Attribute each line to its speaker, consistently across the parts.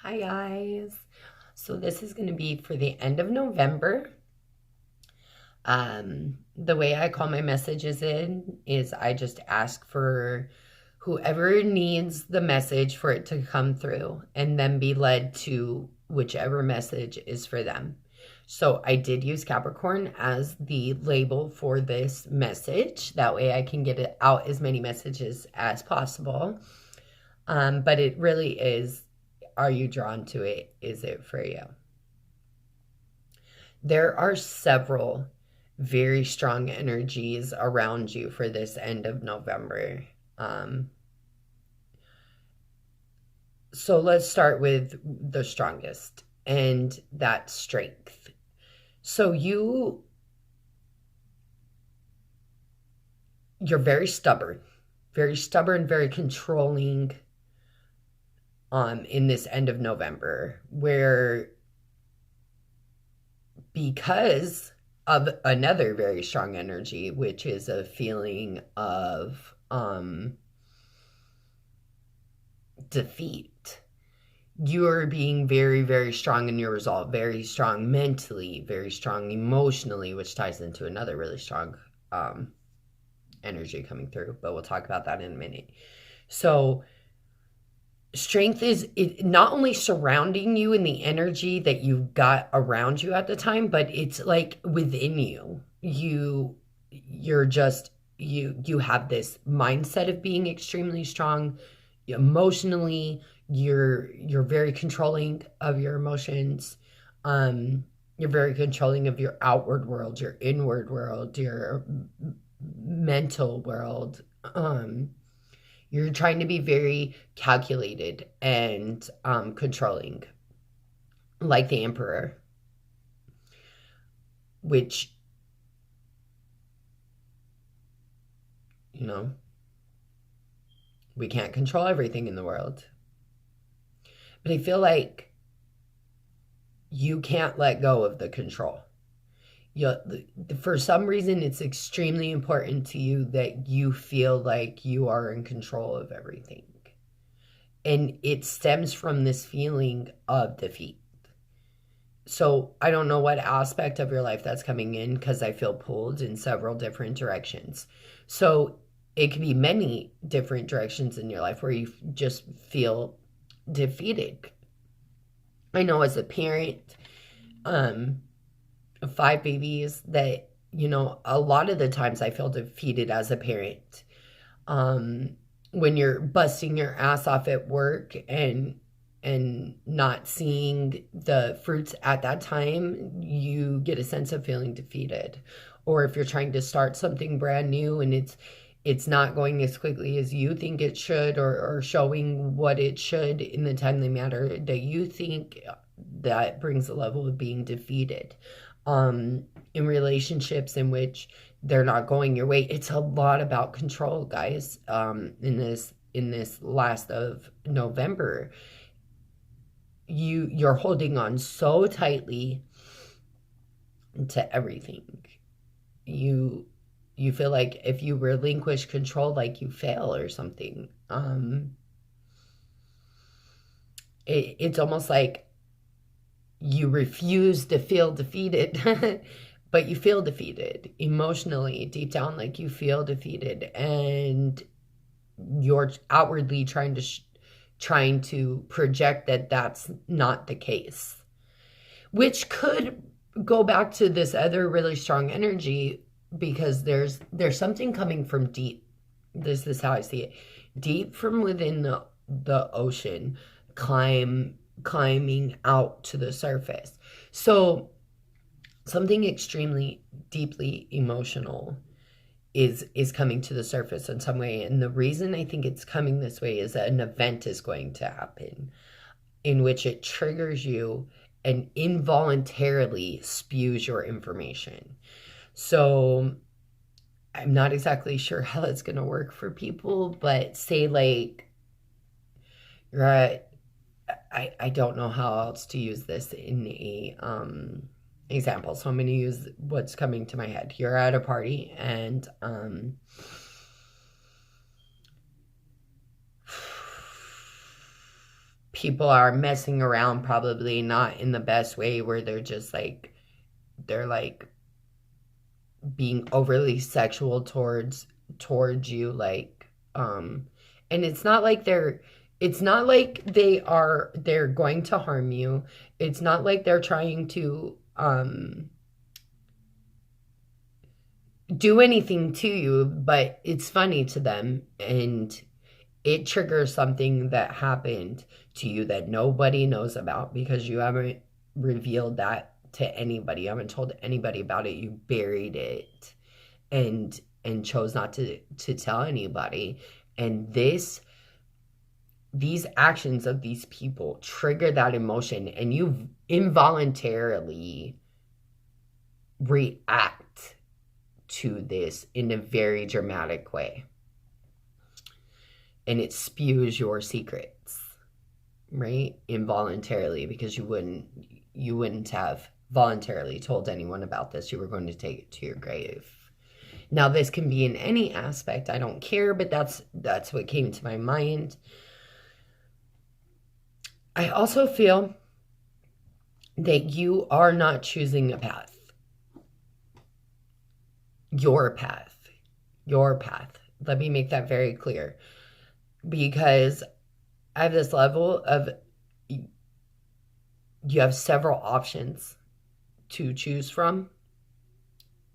Speaker 1: Hi guys. So this is going to be for the end of November. The way I call my messages in is I just ask for whoever needs the message for it to come through and then be led to whichever message is for them. So I did use Capricorn as the label for this message. That way I can get it out as many messages as possible. But it really is, are you drawn to it? Is it for you? There are several very strong energies around you for this end of November. Um, so let's start with the strongest, and that's strength. So you're very stubborn, very controlling in this end of November, where because of another very strong energy, which is a feeling of defeat. You're being very, very strong in your resolve, very strong mentally, very strong emotionally, which ties into another really strong energy coming through, but we'll talk about that in a minute. So strength is it not only surrounding you in the energy that you've got around you at the time, but it's like within you. You're just you have this mindset of being extremely strong emotionally. You're very controlling of your emotions. You're very controlling of your outward world, your inward world, your mental world. You're trying to be very calculated and controlling, like the Emperor, which, you know, we can't control everything in the world. But I feel like you can't let go of the control. For some reason, it's extremely important to you that you feel like you are in control of everything. And it stems from this feeling of defeat. So I don't know what aspect of your life that's coming in because I feel pulled in several different directions. So it could be many different directions in your life where you just feel defeated. I know as a parent, of 5 babies, that, a lot of the times I feel defeated as a parent. When you're busting your ass off at work and not seeing the fruits at that time, you get a sense of feeling defeated. Or if you're trying to start something brand new and it's not going as quickly as you think it should, or showing what it should in the timely manner that you think, that brings a level of being defeated. In relationships in which they're not going your way, it's a lot about control, guys. In this last of November, you're holding on so tightly to everything. You feel like if you relinquish control, like you fail or something. It's almost like you refuse to feel defeated, but you feel defeated emotionally deep down, like you feel defeated, and you're outwardly trying to project that that's not the case, which could go back to this other really strong energy, because there's something coming from deep. This is how I see it. Deep from within the ocean, climbing out to the surface. So something extremely deeply emotional is coming to the surface in some way. And the reason I think it's coming this way is that an event is going to happen in which it triggers you and involuntarily spews your information. So I'm not exactly sure how that's going to work for people, but say like you're at, I don't know how else to use this in a example, so I'm going to use what's coming to my head. You're at a party and people are messing around, probably not in the best way, where they're just like, they're like being overly sexual towards you, like, and it's not like they're going to harm you. It's not like they're trying to do anything to you, but it's funny to them, and it triggers something that happened to you that nobody knows about, because you haven't revealed that to anybody. You haven't told anybody about it. You buried it and chose not to tell anybody. And these actions of these people trigger that emotion, and you involuntarily react to this in a very dramatic way. And it spews your secrets, right? Involuntarily, because you wouldn't have voluntarily told anyone about this. You were going to take it to your grave. Now, this can be in any aspect. I don't care, but that's what came to my mind. I also feel that you are not choosing a path. Your path. Your path. Let me make that very clear. Because I have this level of, you have several options to choose from,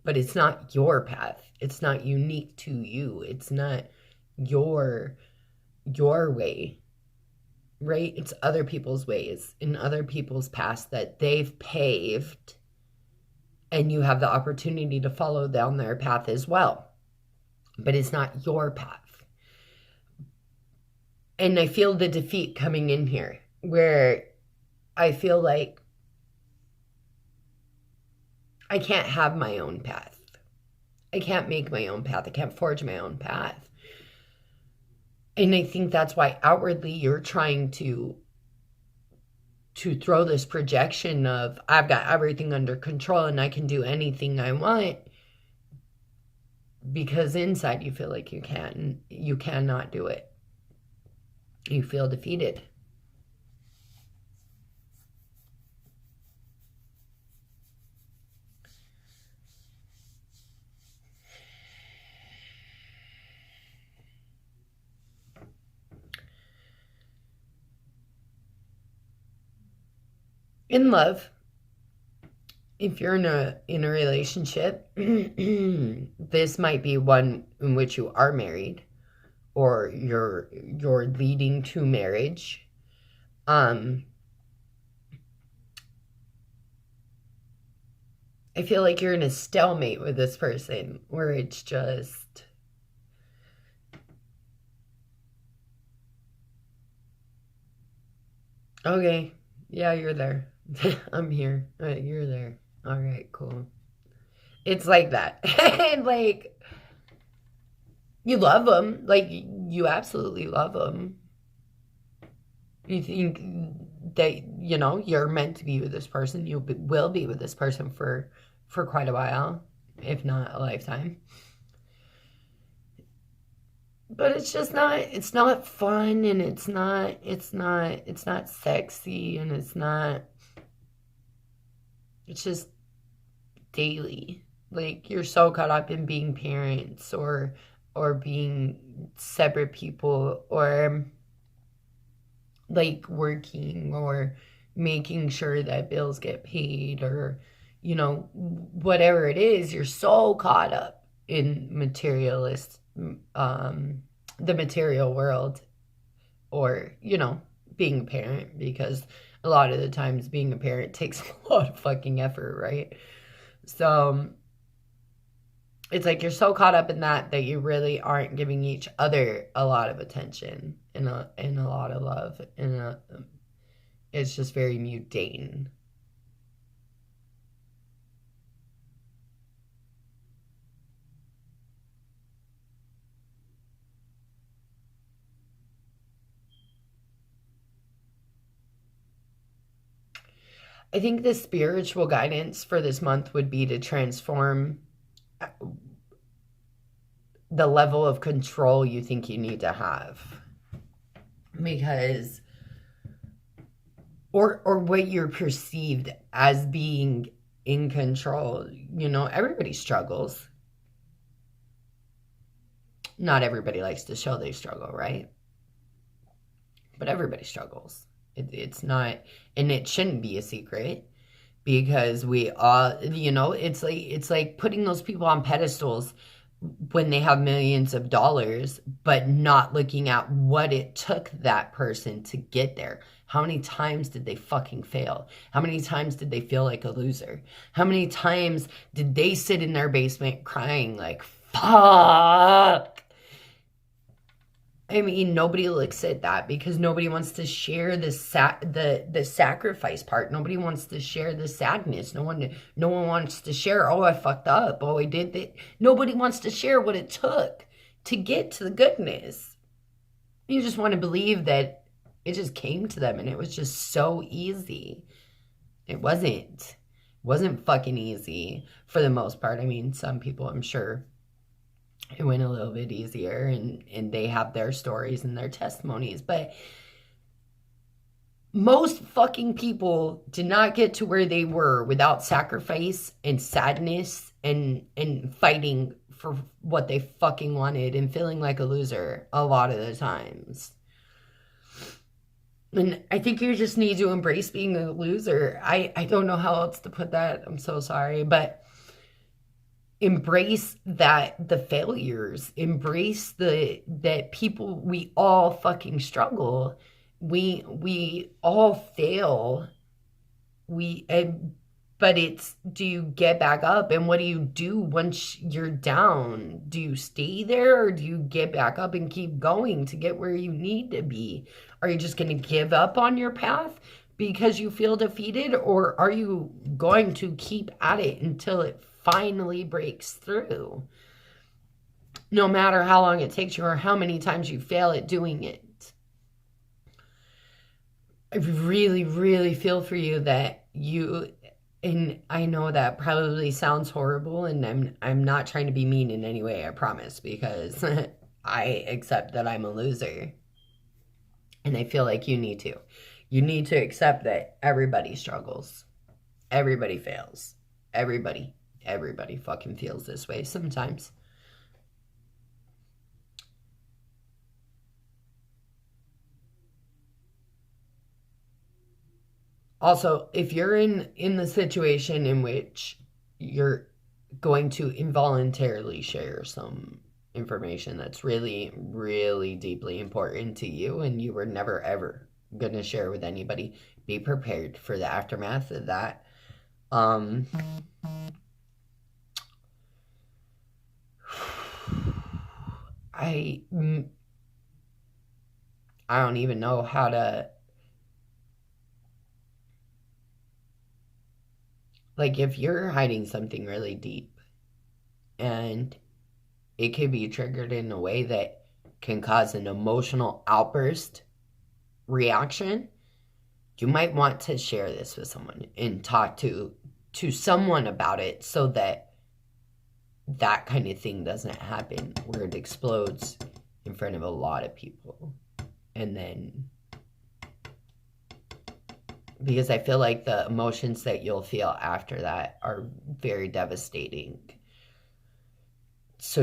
Speaker 1: but it's not your path. It's not unique to you. It's not your way, right? It's other people's ways and other people's past that they've paved, and you have the opportunity to follow down their path as well, but it's not your path. And I feel the defeat coming in here, where I feel like I can't have my own path. I can't make my own path. I can't forge my own path. And I think that's why outwardly you're trying to throw this projection of, I've got everything under control and I can do anything I want, because inside you feel like you cannot do it. You feel defeated. In love, if you're in a relationship, this might be one in which you are married, or you're leading to marriage. I feel like you're in a stalemate with this person, where it's just, okay, yeah, you're there. I'm here. You're there. All right, cool. It's like that. And like, you love them. Like, you absolutely love them. You think that, you're meant to be with this person. You will be with this person for quite a while, if not a lifetime. But it's just not, it's not fun, and it's not sexy, and it's just daily. Like, you're so caught up in being parents, or being separate people, or like working, or making sure that bills get paid, or whatever it is. You're so caught up in the material world, or being a parent, because a lot of the times being a parent takes a lot of fucking effort, right? So it's like you're so caught up in that you really aren't giving each other a lot of attention, and a lot of love, and it's just very mundane. I think the spiritual guidance for this month would be to transform the level of control you think you need to have. Because or what you're perceived as being in control. You know, everybody struggles. Not everybody likes to show they struggle, right? But everybody struggles. It's not, and it shouldn't be a secret because we all, you know, it's like putting those people on pedestals when they have millions of dollars, but not looking at what it took that person to get there. How many times did they fucking fail? How many times did they feel like a loser? How many times did they sit in their basement crying like, fuck? I mean, nobody looks at that because nobody wants to share the sacrifice part. Nobody wants to share the sadness. No one wants to share, oh, I fucked up. Oh, I did that. Nobody wants to share what it took to get to the goodness. You just want to believe that it just came to them and it was just so easy. It wasn't. It wasn't fucking easy for the most part. I mean, some people, I'm sure, it went a little bit easier and they have their stories and their testimonies, but most fucking people did not get to where they were without sacrifice and sadness and fighting for what they fucking wanted and feeling like a loser a lot of the times. And I think you just need to embrace being a loser. I don't know how else to put that. I'm so sorry, but embrace the failures, embrace that people, we all fucking struggle, we all fail, but it's, do you get back up, and what do you do once you're down? Do you stay there, or do you get back up and keep going to get where you need to be? Are you just going to give up on your path because you feel defeated, or are you going to keep at it until it finally breaks through? No matter how long it takes you or how many times you fail at doing it. I really, really feel for you that you, and I know that probably sounds horrible, and I'm not trying to be mean in any way, I promise, because I accept that I'm a loser. And I feel like you need to. You need to accept that everybody struggles. Everybody fails. Everybody fucking feels this way sometimes. Also, if you're in the situation in which you're going to involuntarily share some information that's really, really deeply important to you and you were never ever going to share with anybody, be prepared for the aftermath of that. Um, I I don't even know how to, like, if you're hiding something really deep and it can be triggered in a way that can cause an emotional outburst reaction, you might want to share this with someone and talk to someone about it so that that kind of thing doesn't happen where it explodes in front of a lot of people. And then, because I feel like the emotions that you'll feel after that are very devastating. So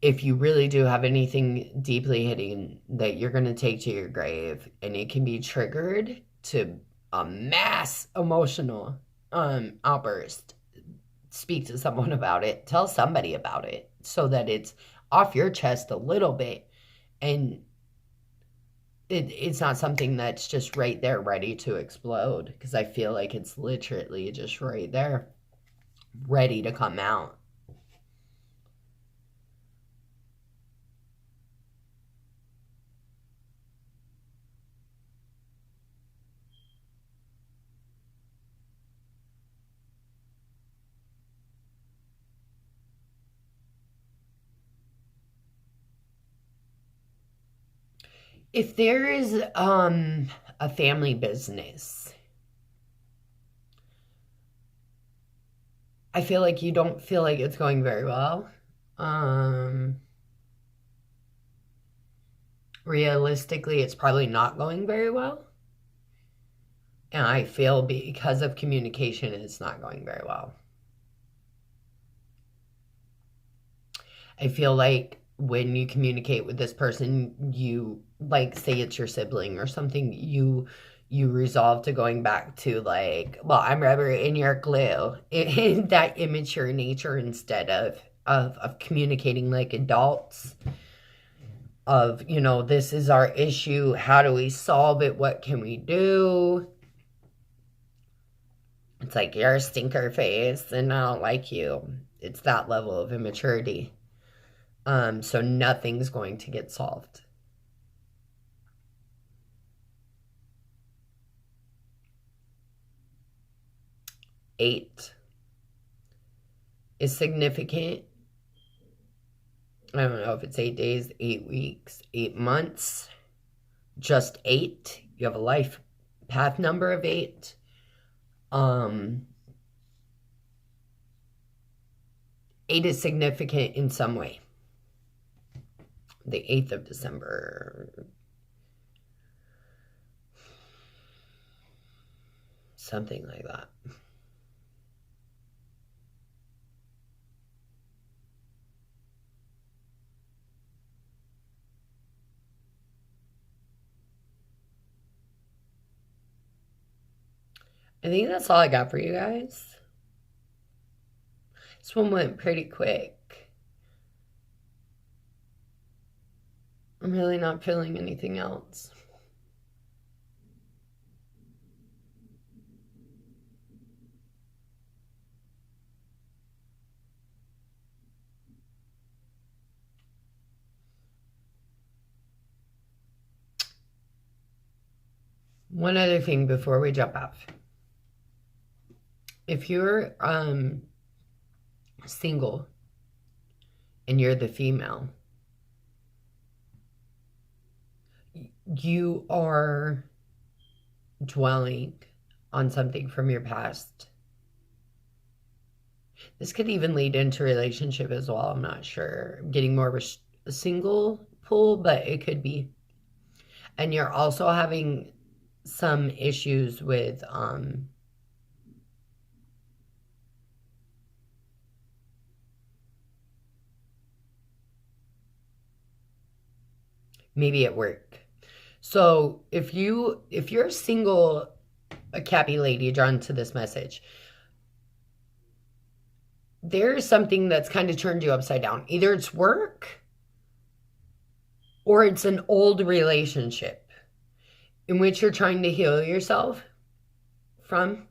Speaker 1: if you really do have anything deeply hitting that you're going to take to your grave, and it can be triggered to a mass emotional outburst, speak to someone about it, tell somebody about it so that it's off your chest a little bit, and it's not something that's just right there ready to explode, because I feel like it's literally just right there ready to come out. If there is a family business, I feel like you don't feel like it's going very well. Realistically, it's probably not going very well. And I feel because of communication, it's not going very well. I feel like when you communicate with this person, you, like, say it's your sibling or something, you resolve to going back to, like, well, I'm rubber and you're glue, in that immature nature, instead of communicating like adults, of, this is our issue, how do we solve it, what can we do. It's like, you're a stinker face and I don't like you. It's that level of immaturity. So nothing's going to get solved. Eight is significant. I don't know if it's 8 days, 8 weeks, 8 months, just 8. You have a life path number of 8. 8 is significant in some way. The 8th of December. Something like that. I think that's all I got for you guys. This one went pretty quick. I'm really not feeling anything else. One other thing before we jump off. If you're single and you're the female, you are dwelling on something from your past. This could even lead into a relationship as well. I'm not sure. I'm getting more of a single pull, but it could be. And you're also having some issues with maybe at work. So if you're a single, a Cappy lady drawn to this message, there's something that's kind of turned you upside down. Either it's work or it's an old relationship in which you're trying to heal yourself from.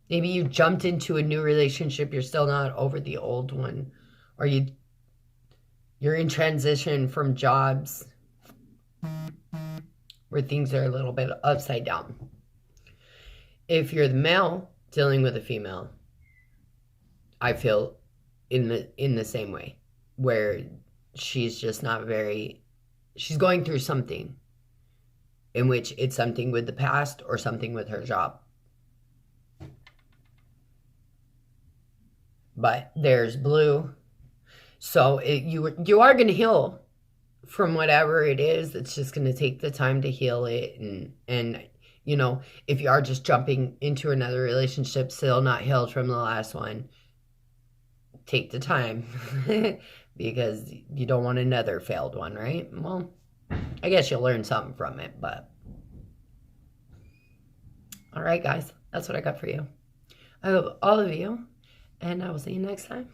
Speaker 1: Maybe you jumped into a new relationship, you're still not over the old one, or you're in transition from jobs where things are a little bit upside down. If you're the male dealing with a female, I feel in the same way, where she's just not very, she's going through something in which it's something with the past or something with her job. But there's blue. So you are going to heal from whatever it is. It's just going to take the time to heal it. And if you are just jumping into another relationship, still not healed from the last one, take the time because you don't want another failed one, right? Well, I guess you'll learn something from it, but all right, guys, that's what I got for you. I love all of you, and I will see you next time.